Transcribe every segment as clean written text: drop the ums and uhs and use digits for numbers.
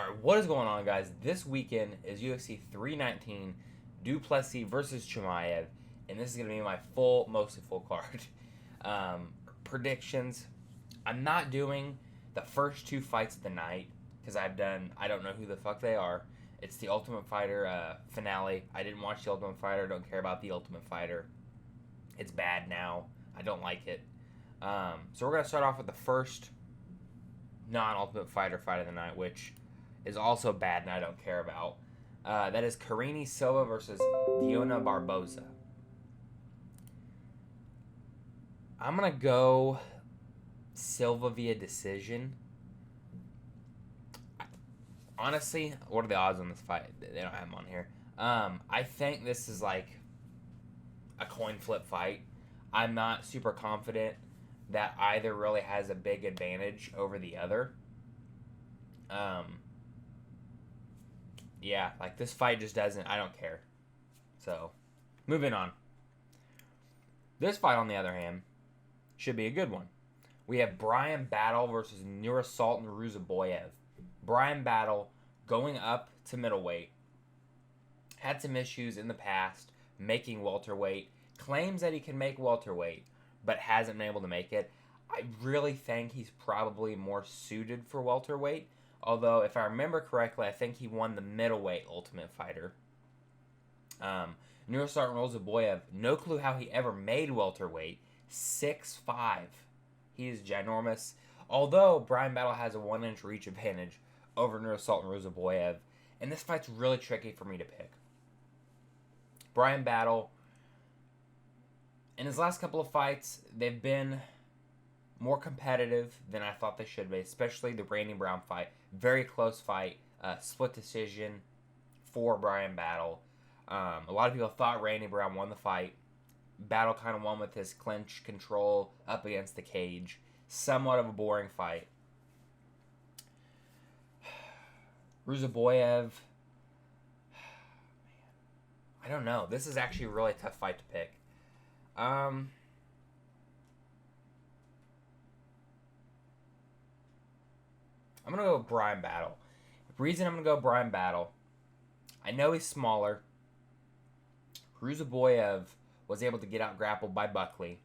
Alright, what is going on, guys? This weekend is UFC 319, Plessis versus Chimaev, and this is going to be my mostly full card. Predictions. I'm not doing the first two fights of the night because I don't know who the fuck they are. It's the Ultimate Fighter finale. I didn't watch the Ultimate Fighter. Don't care about the Ultimate Fighter. It's bad now. I don't like it. So we're going to start off with the first non-Ultimate Fighter fight of the night, which is also bad and I don't care about. That is Karine Silva versus Diona Barboza. I'm going to go Silva via decision. Honestly, what are the odds on this fight? They don't have them on here. I think this is like a coin flip fight. I'm not super confident that either really has a big advantage over the other. Yeah, like this fight just doesn't, I don't care. So, moving on. This fight, on the other hand, should be a good one. We have Bryan Battle versus Nursultan Ruziboyev. Bryan Battle going up to middleweight. Had some issues in the past making welterweight. Claims that he can make welterweight, but hasn't been able to make it. I really think he's probably more suited for welterweight. Although, if I remember correctly, I think he won the middleweight Ultimate Fighter. Nursultan Ruziboyev, no clue how he ever made welterweight. 6'5". He is ginormous. Although, Bryan Battle has a 1-inch reach advantage over Nursultan Ruziboyev. And this fight's really tricky for me to pick. Bryan Battle, in his last couple of fights, they've been more competitive than I thought they should be, especially the Randy Brown fight. Very close fight, split decision for Bryan Battle. A lot of people thought Randy Brown won the fight. Battle kind of won with his clinch control up against the cage. Somewhat of a boring fight. Ruziboyev, I don't know. This is actually a really tough fight to pick. I'm going to go with Bryan Battle. The reason I'm going to go Bryan Battle, I know he's smaller. Ruziboyev was able to get out grappled by Buckley.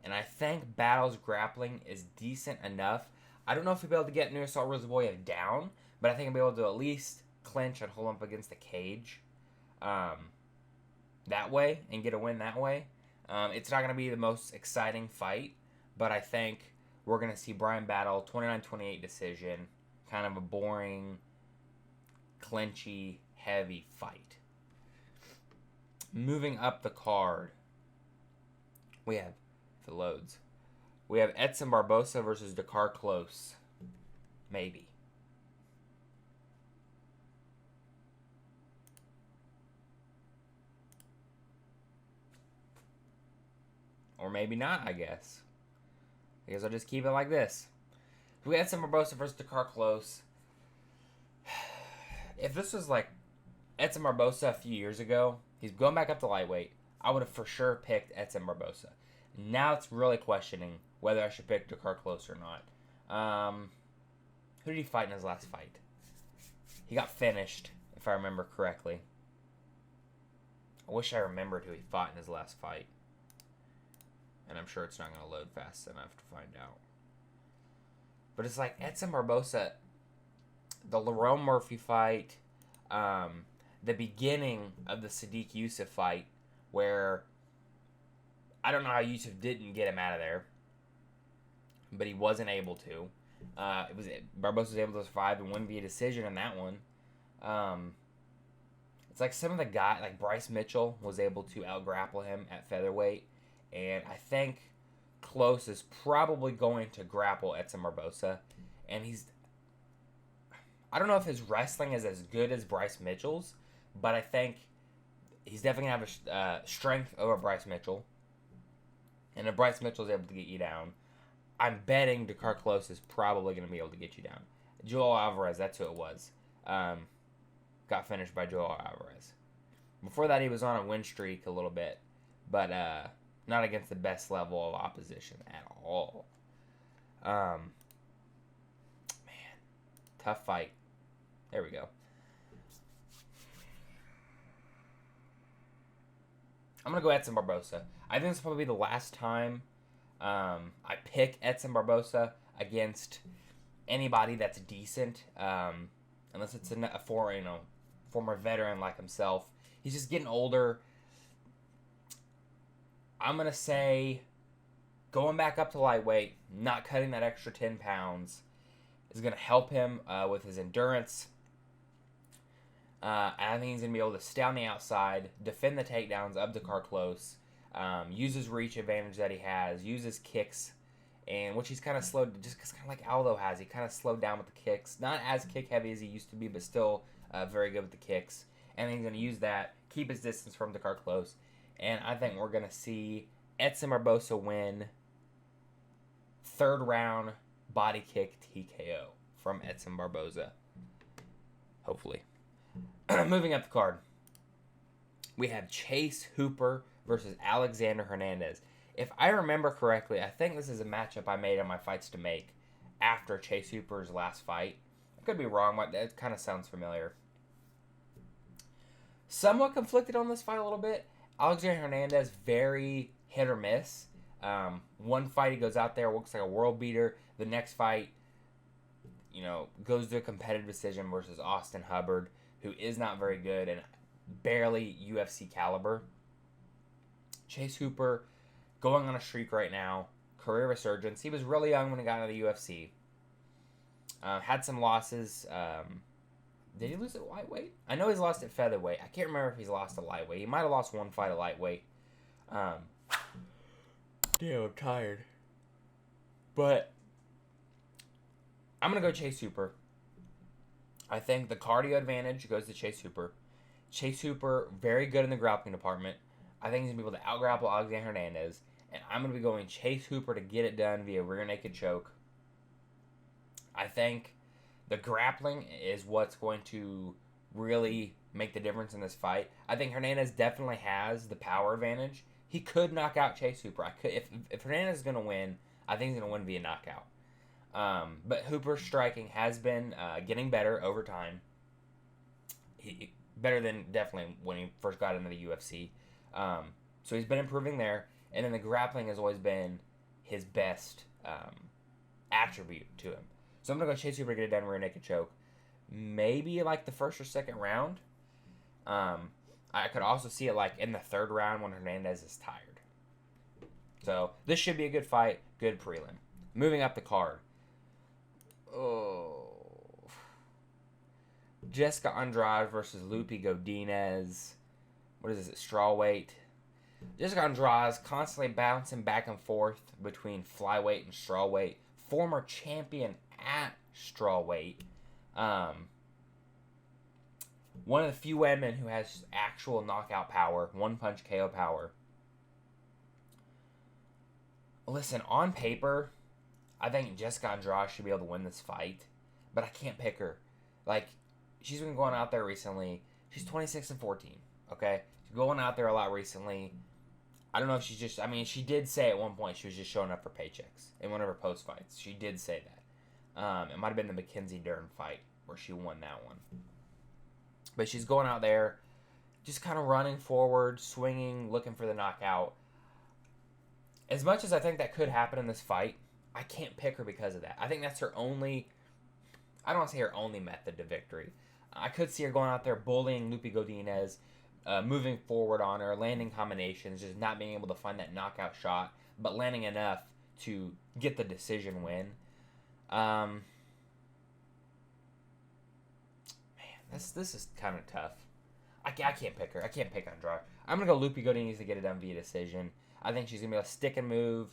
And I think Battle's grappling is decent enough. I don't know if he'll be able to get Nursultan Ruziboyev down, but I think he'll be able to at least clinch and hold him up against the cage that way and get a win that way. It's not going to be the most exciting fight, but I think we're going to see Bryan Battle, 29-28 decision, kind of a boring, clinchy, heavy fight. Moving up the card, we have, if it loads, we have Edson Barboza versus Dakar Close. Maybe. Or maybe not, I guess. I guess I'll just keep it like this. We had Edson Barboza versus Dakar Close. If this was like Edson Barboza a few years ago, he's going back up to lightweight, I would have for sure picked Edson Barboza. Now it's really questioning whether I should pick Dakar Close or not. Who did he fight in his last fight? He got finished, if I remember correctly. I wish I remembered who he fought in his last fight. And I'm sure it's not going to load fast enough to find out. But it's like Edson Barboza, the Lerone Murphy fight, the beginning of the Sadiq Youssef fight, where I don't know how Youssef didn't get him out of there, but he wasn't able to. Barboza was able to survive and win via decision in that one. It's like some of the guys, like Bryce Mitchell was able to out-grapple him at featherweight. And I think Close is probably going to grapple Edson Barboza. And I don't know if his wrestling is as good as Bryce Mitchell's, but I think he's definitely going to have a strength over Bryce Mitchell. And if Bryce Mitchell is able to get you down, I'm betting Dakar Close is probably going to be able to get you down. Joel Alvarez, that's who it was. Got finished by Joel Alvarez. Before that, he was on a win streak a little bit. But, not against the best level of opposition at all. Man, tough fight. There we go. I'm going to go Edson Barboza. I think this will probably be the last time I pick Edson Barboza against anybody that's decent, unless it's a former veteran like himself. He's just getting older. I'm going to say going back up to lightweight, not cutting that extra 10 pounds, is going to help him with his endurance. And I think he's going to be able to stay on the outside, defend the takedowns up to car close, use his reach advantage that he has, use his kicks, and which he's kind of slowed, just kind of like Aldo has. He kind of slowed down with the kicks. Not as kick heavy as he used to be, but still very good with the kicks. And he's going to use that, keep his distance from the car close. And I think we're going to see Edson Barboza win third round body kick TKO from Edson Barboza. Hopefully. Moving up the card, we have Chase Hooper versus Alexander Hernandez. If I remember correctly, I think this is a matchup I made on my fights to make after Chase Hooper's last fight. I could be wrong, but that kind of sounds familiar. Somewhat conflicted on this fight a little bit. Alexander Hernandez, very hit or miss. One fight he goes out there, looks like a world beater. The next fight, goes to a competitive decision versus Austin Hubbard, who is not very good and barely UFC caliber. Chase Hooper going on a streak right now, career resurgence. He was really young when he got into the UFC. Had some losses. Did he lose at lightweight? I know he's lost at featherweight. I can't remember if he's lost at lightweight. He might have lost one fight at lightweight. Damn, I'm tired. But I'm going to go Chase Hooper. I think the cardio advantage goes to Chase Hooper. Chase Hooper, very good in the grappling department. I think he's going to be able to out-grapple Alexander Hernandez. And I'm going to be going Chase Hooper to get it done via rear naked choke. I think the grappling is what's going to really make the difference in this fight. I think Hernandez definitely has the power advantage. He could knock out Chase Hooper. If Hernandez is going to win, I think he's going to win via knockout. But Hooper's striking has been getting better over time. Better than definitely when he first got into the UFC. So he's been improving there. And then the grappling has always been his best attribute to him. So I'm going to go Chase Hooper to get it done rear naked choke. Maybe like the first or second round. I could also see it like in the third round when Hernandez is tired. So this should be a good fight. Good prelim. Moving up the card. Oh. Jessica Andrade versus Lupe Godinez. What is this? Strawweight. Jessica Andrade is constantly bouncing back and forth between flyweight and strawweight. Former champion at strawweight. One of the few women who has actual knockout power. One punch KO power. Listen, on paper, I think Jessica Andrade should be able to win this fight, but I can't pick her. Like, she's been going out there recently. She's 26-14, okay? She's going out there a lot recently. I don't know if she's just... I mean, she did say at one point she was just showing up for paychecks in one of her post fights. She did say that. It might have been the Mackenzie Dern fight where she won that one. But she's going out there just kind of running forward, swinging, looking for the knockout. As much as I think that could happen in this fight, I can't pick her because of that. I think that's her only... I don't want to say her only method to victory. I could see her going out there bullying Lupe Godinez, moving forward on her, landing combinations, just not being able to find that knockout shot, but landing enough to get the decision win. Man, this is kind of tough. I can't pick her. I can't pick Andrade. I'm going to go Lupe Godinez to get it done via decision. I think she's going to be able to stick and move.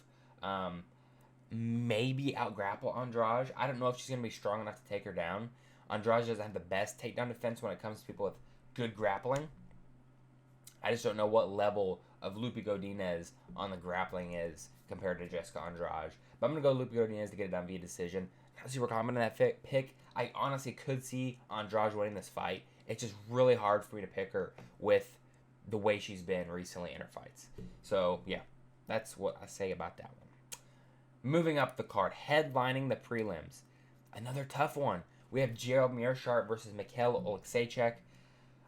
Maybe out-grapple Andrade. I don't know if she's going to be strong enough to take her down. Andrade doesn't have the best takedown defense when it comes to people with good grappling. I just don't know what level of Lupe Godinez on the grappling is compared to Jessica Andrade. But I'm going to go Lupe Godinez to get it done via decision. Not super confident in that pick. I honestly could see Andrade winning this fight. It's just really hard for me to pick her with the way she's been recently in her fights. So, yeah, that's what I say about that one. Moving up the card, headlining the prelims. Another tough one. We have Gerald Meerschaert versus Mikhail Oleksiejczuk.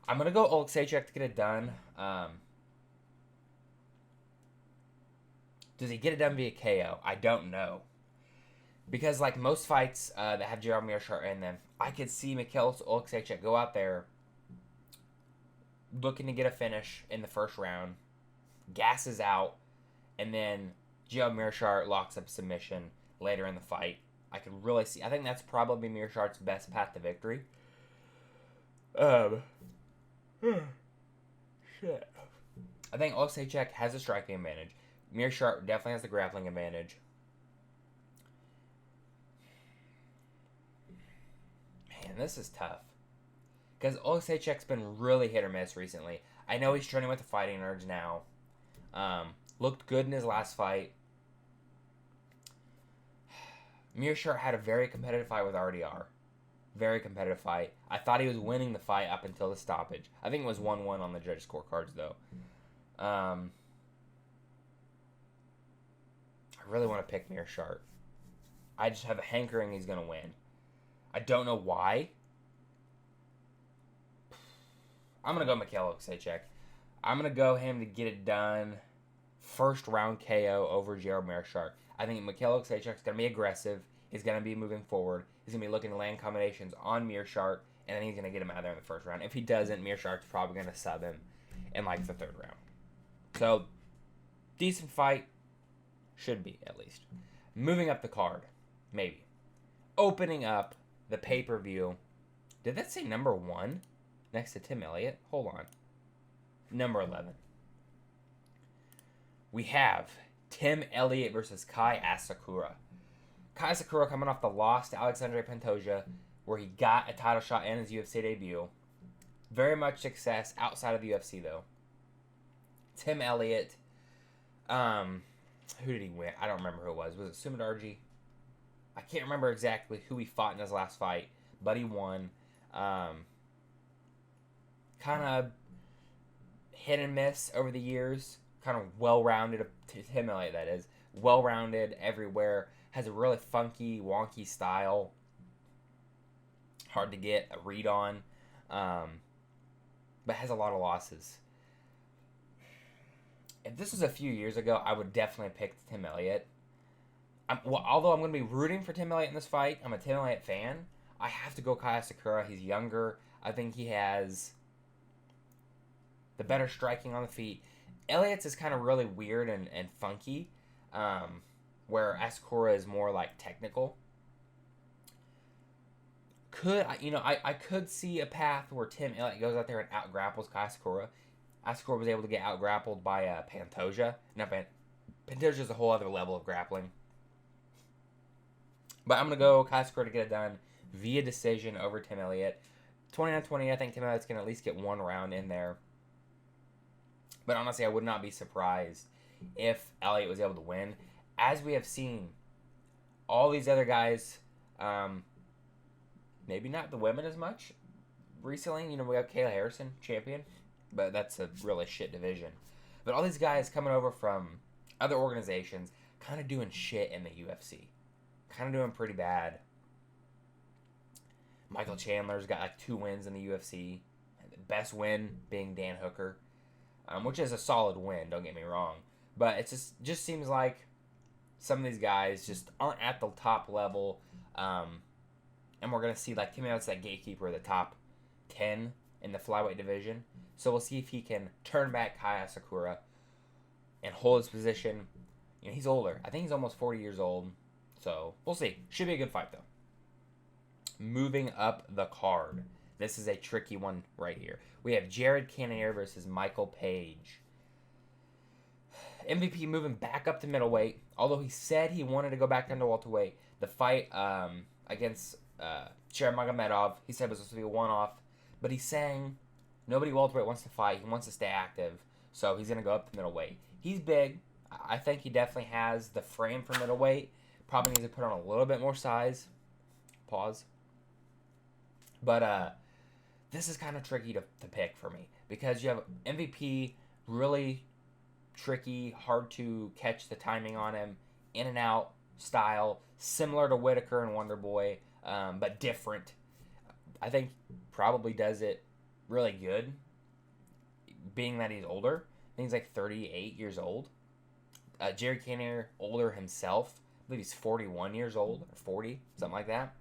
I'm going to go Oleksiejczuk to get it done. Does he get it done via KO? I don't know. Because, like most fights that have Gerald Meerschaert in them, I could see Mikhail Oleksiejczuk go out there looking to get a finish in the first round, gasses out, and then Gerald Meerschaert locks up submission later in the fight. I could really see. I think that's probably Meerschaert's best path to victory. Shit. I think Oleksiejczuk has a striking advantage. Meerschaert definitely has the grappling advantage. Man, this is tough. Because Oleksiejczuk's been really hit or miss recently. I know he's training with the Fighting Nerds now. Looked good in his last fight. Meerschaert had a very competitive fight with RDR. Very competitive fight. I thought he was winning the fight up until the stoppage. I think it was 1-1 on the judges' scorecards, though. I really want to pick Meerschaert. I just have a hankering he's going to win. I don't know why. I'm going to go Mikhail Oleksiejczuk. I'm going to go him to get it done. First round KO over Gerald Meerschaert. I think Mikhail Oleksiejczuk's going to be aggressive. He's going to be moving forward. He's going to be looking to land combinations on Meerschaert, and then he's going to get him out of there in the first round. If he doesn't, Meerschaert's probably going to sub him in like the third round. So, decent fight. Should be, at least. Moving up the card. Maybe. Opening up the pay-per-view. Did that say number 1 next to Tim Elliott? Hold on. Number 11. We have Tim Elliott versus Kai Asakura. Kai Asakura coming off the loss to Alexandre Pantoja, where he got a title shot in his UFC debut. Very much success outside of the UFC, though. Tim Elliott, who did he win? I don't remember who it was. Was it Sumidarji? I can't remember exactly who he fought in his last fight, but he won. Kind of hit and miss over the years. Kind of well-rounded, Tim Elliott, that is. Well-rounded everywhere. Has a really funky, wonky style. Hard to get a read on. But has a lot of losses. If this was a few years ago, I would definitely pick Tim Elliott. Although I'm going to be rooting for Tim Elliott in this fight, I'm a Tim Elliott fan, I have to go Kai Asakura. He's younger. I think he has the better striking on the feet. Elliott's is kind of really weird and funky, where Asakura is more like technical. I could see a path where Tim Elliott goes out there and out-grapples Kai Asakura. Asakura was able to get out-grappled by Pantoja. Now, Pantoja is a whole other level of grappling. But I'm going to go Kai Asakura to get it done via decision over Tim Elliott. 29-20, I think Tim Elliott's going to at least get one round in there. But honestly, I would not be surprised if Elliott was able to win. As we have seen, all these other guys, maybe not the women as much recently. We got Kayla Harrison, champion, but that's a really shit division. But all these guys coming over from other organizations, kind of doing shit in the UFC. Kind of doing pretty bad. Michael Chandler's got like 2 wins in the UFC. The best win being Dan Hooker, which is a solid win, don't get me wrong. But it just seems like some of these guys just aren't at the top level. And we're going to see like Tim Elliott's that gatekeeper of the top 10 in the flyweight division. So we'll see if he can turn back Kai Asakura and hold his position. He's older. I think he's almost 40 years old. So we'll see. Should be a good fight, though. Moving up the card. This is a tricky one right here. We have Jared Cannonier versus Michael Page. MVP moving back up to middleweight. Although he said he wanted to go back down to welterweight. The fight against Sher Magomedov, he said was supposed to be a one-off. But he's saying nobody welterweight wants to fight. He wants to stay active. So he's going to go up to middleweight. He's big. I think he definitely has the frame for middleweight. Probably needs to put on a little bit more size. Pause. But this is kind of tricky to pick for me. Because you have MVP, really tricky, hard to catch the timing on him. In and out style. Similar to Whitaker and Wonderboy, but different. I think probably does it really good, being that he's older. I think he's like 38 years old. Jared Cannonier, older himself. I believe he's 41 years old, or 40, something like that.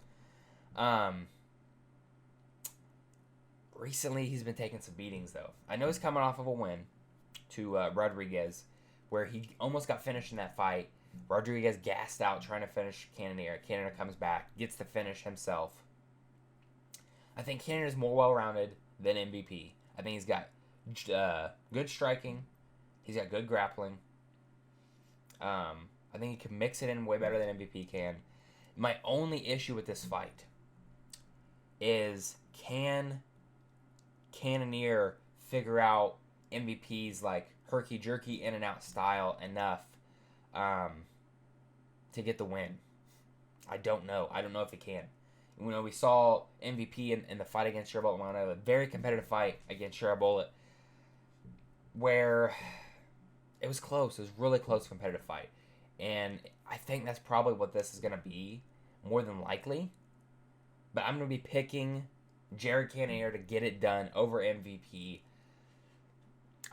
Recently, he's been taking some beatings, though. I know he's coming off of a win to Rodriguez, where he almost got finished in that fight. Rodriguez gassed out trying to finish Cannonier. Cannonier comes back, gets the finish himself. I think Cannonier is more well-rounded than MVP. I think he's got good striking. He's got good grappling. I think he can mix it in way better than MVP can. My only issue with this fight is, can Cannonier figure out MVP's like herky-jerky in-and-out style enough to get the win? I don't know. I don't know if he can. You know, we saw MVP in the fight against Sharabola, a very competitive fight against Sharabola, where it was close. It was really close, competitive fight. And I think that's probably what this is going to be, more than likely. But I'm going to be picking Jared Cannonier to get it done over MVP.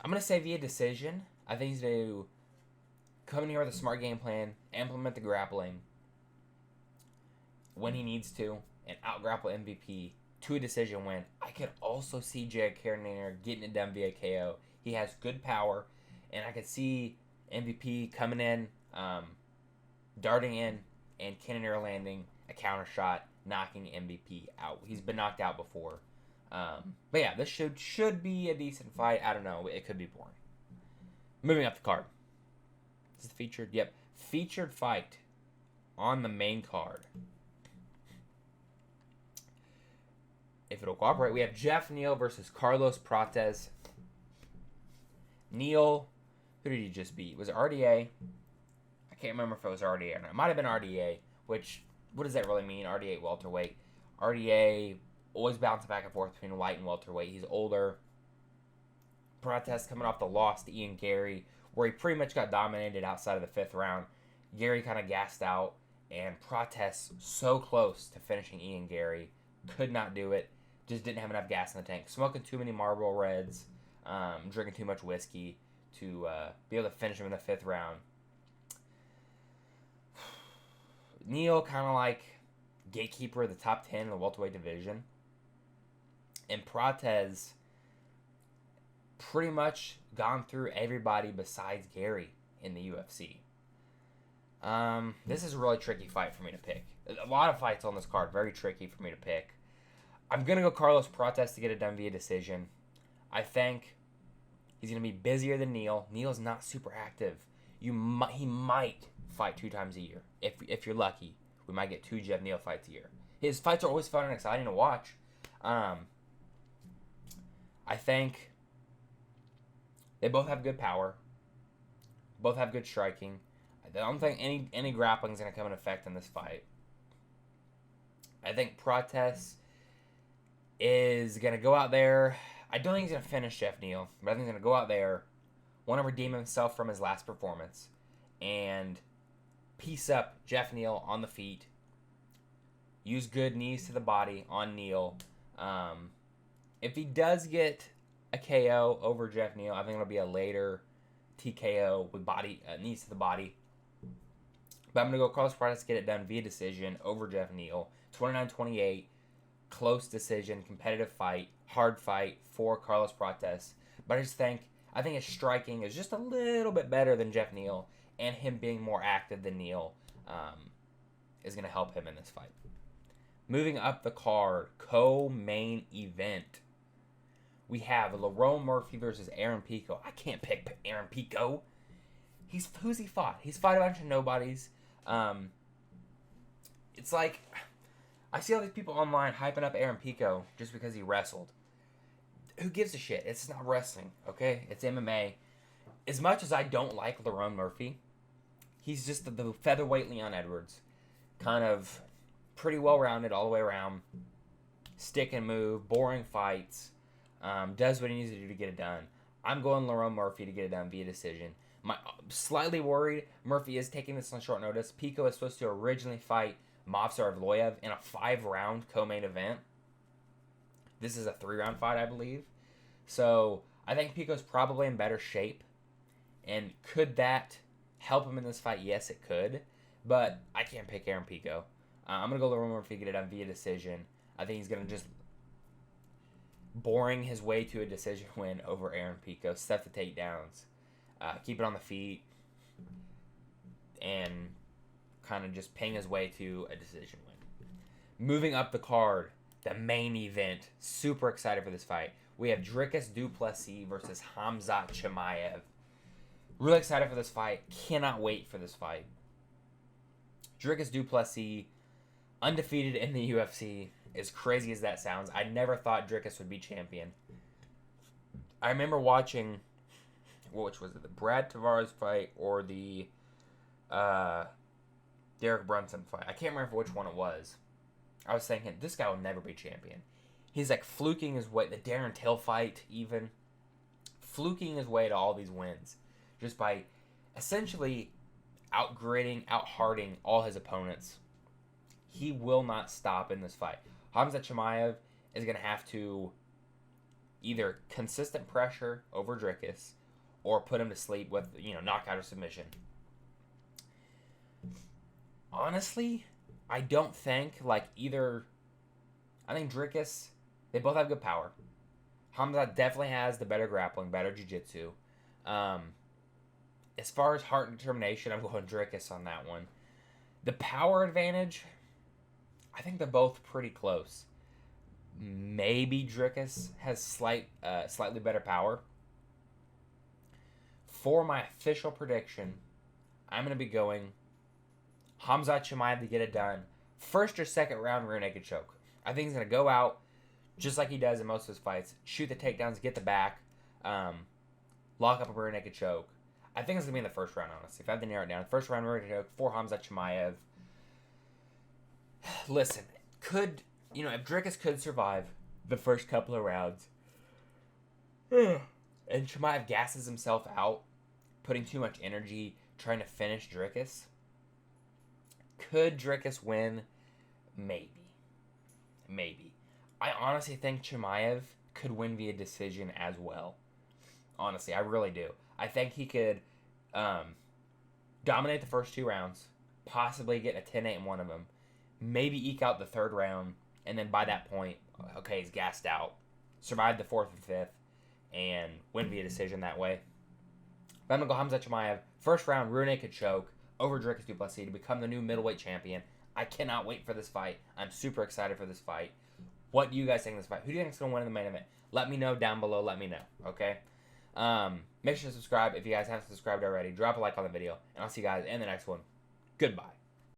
I'm going to say via decision. I think he's going to come in here with a smart game plan, implement the grappling when he needs to, and out-grapple MVP to a decision win. I could also see Jared Cannonier getting it done via KO. He has good power, and I could see MVP coming in, darting in, and Cannonier landing a counter shot, knocking MVP out. He's been knocked out before. But yeah, this should be a decent fight. I don't know. It could be boring. Moving up the card. Is this featured? Yep. Featured fight on the main card. If it'll cooperate, we have Jeff Neal versus Carlos Prates. Neal, who did he just beat? Was it RDA? I can't remember if it was RDA or not. It might have been RDA, which, what does that really mean? RDA welterweight. RDA always bouncing back and forth between light and welterweight. He's older. Prates coming off the loss to Ian Gary, where he pretty much got dominated outside of the 5th round. Gary kind of gassed out, and Prates so close to finishing Ian Gary. Could not do it. Just didn't have enough gas in the tank. Smoking too many Marlboro Reds. Drinking too much whiskey to be able to finish him in the 5th round. Neal kind of like gatekeeper of the top 10 in the welterweight division. And Prates pretty much gone through everybody besides Gary in the UFC. This is a really tricky fight for me to pick. A lot of fights on this card, very tricky for me to pick. I'm going to go Carlos Prates to get it done via decision. I think he's going to be busier than Neal. Neal's not super active. He might fight 2 times a year. If you're lucky, we might get 2 Jeff Neal fights a year. His fights are always fun and exciting to watch. I think they both have good power. Both have good striking. I don't think any grappling is going to come into effect in this fight. I think Prates is going to go out there. I don't think he's going to finish Jeff Neal, but I think he's going to go out there, want to redeem himself from his last performance, and piece up Jeff Neal on the feet. Use good knees to the body on Neal. If he does get a KO over Jeff Neal, I think it'll be a later TKO with knees to the body. But I'm going to go Carlos Prates to get it done via decision over Jeff Neal. 29-28. Close decision, competitive fight, hard fight for Carlos Prates. But I think his striking is just a little bit better than Jeff Neal, and him being more active than Neal is going to help him in this fight. Moving up the card, co-main event. We have Lerone Murphy versus Aaron Pico. I can't pick Aaron Pico. Who's he fought? He's fought a bunch of nobodies. It's like, I see all these people online hyping up Aaron Pico just because he wrestled. Who gives a shit? It's not wrestling, okay? It's MMA. As much as I don't like Lerone Murphy, he's just the featherweight Leon Edwards. Kind of pretty well-rounded all the way around. Stick and move, boring fights. Does what he needs to do to get it done. I'm going Lerone Murphy to get it done via decision. Slightly worried, Murphy is taking this on short notice. Pico is supposed to originally fight Movsar Evloev in a 5-round co-main event. This is a 3-round fight, I believe. So I think Pico's probably in better shape. And could that help him in this fight? Yes, it could. But I can't pick Aaron Pico. I'm going to go a little more if he get it done via decision. I think he's going to just boring his way to a decision win over Aaron Pico. Stuff the takedowns. Keep it on the feet. And kind of just ping his way to a decision win. Moving up the card, the main event. Super excited for this fight. We have Dricus du Plessis versus Khamzat Chimaev. Really excited for this fight. Cannot wait for this fight. Dricus du Plessis, undefeated in the UFC. As crazy as that sounds, I never thought Dricus would be champion. I remember watching, which was it, the Brad Tavares fight or the Derek Brunson fight. I can't remember which one it was. I was thinking, this guy will never be champion. He's like fluking his way, the Darren Till fight even. Fluking his way to all these wins. Just by essentially outgritting, outharding all his opponents. He will not stop in this fight. Khamzat Chimaev is going to have to either consistent pressure over Dricus or put him to sleep with, knockout or submission. Honestly, I don't think I think Dricus, they both have good power. Khamzat definitely has the better grappling, better jiu-jitsu. As far as heart and determination, I'm going Dricus on that one. The power advantage, I think they're both pretty close. Maybe Dricus has slightly better power. For my official prediction, I'm going to be going Khamzat Chimaev to get it done. First or second round rear naked choke. I think he's going to go out just like he does in most of his fights. Shoot the takedowns, get the back, lock up a rear naked choke. I think it's going to be in the first round, honestly. If I have to narrow it down. First round rear naked choke for Khamzat Chimaev. Listen, if Dricus could survive the first couple of rounds and Chimaev gasses himself out, putting too much energy trying to finish Dricus, could Dricus win? Maybe. I honestly think Chimaev could win via decision as well. Honestly, I really do. I think he could dominate the first 2 rounds, possibly get a 10-8 in one of them, maybe eke out the 3rd round, and then by that point, okay, he's gassed out, survive the 4th and 5th, and win via decision that way. But I'm going to go Khamzat Chimaev, first round, rear naked choke, over Dricus du Plessis to become the new middleweight champion. I cannot wait for this fight. I'm super excited for this fight. What do you guys think of this fight? Who do you think is going to win in the main event? Let me know down below. Let me know, okay? Make sure to subscribe if you guys haven't subscribed already. Drop a like on the video, and I'll see you guys in the next one. Goodbye.